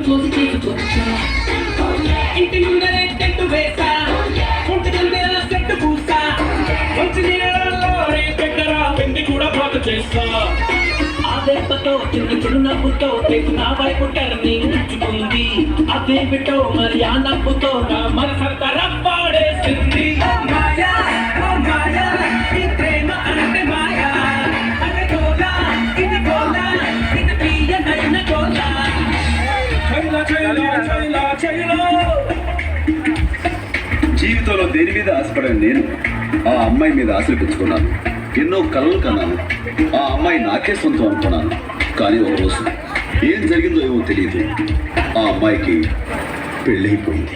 చూసి తీసుకొచ్చా ఇంటి ముందరే టెంటు వేసా ఒంటి ముందర సెట్టు పూసా మంచి నీళ్ళలో రేపెట్టరా పెండి కూడా పాటు చేస్తా ఆ దెబ్బతో చిన్న నవ్వుతో నా వైపు టర్ని ఉంచుకుంది అదేమిటో మరి ఆ నవ్వుతో నా మనసంతా రప్పాడేసింది మాయా మాయా ఈ ప్రేమ అంటే మాయా అరే గోలా ఇది గోలా ఇది తీయనైన గోలా చైలా చైలా చైలా చైలా. జీవితంలో దేని మీద ఆశపడాను నేను ఆ అమ్మాయి మీద ఆశలు పెంచుకున్నాను. ఎన్నో కలలు కన్నాను. ఆ అమ్మాయి నాకే సొంతం అనుకున్నాను. కానీ ఒకరోజు ఏం జరిగిందో ఏమో తెలియదు. ఆ అమ్మాయికి పెళ్ళైపోయింది.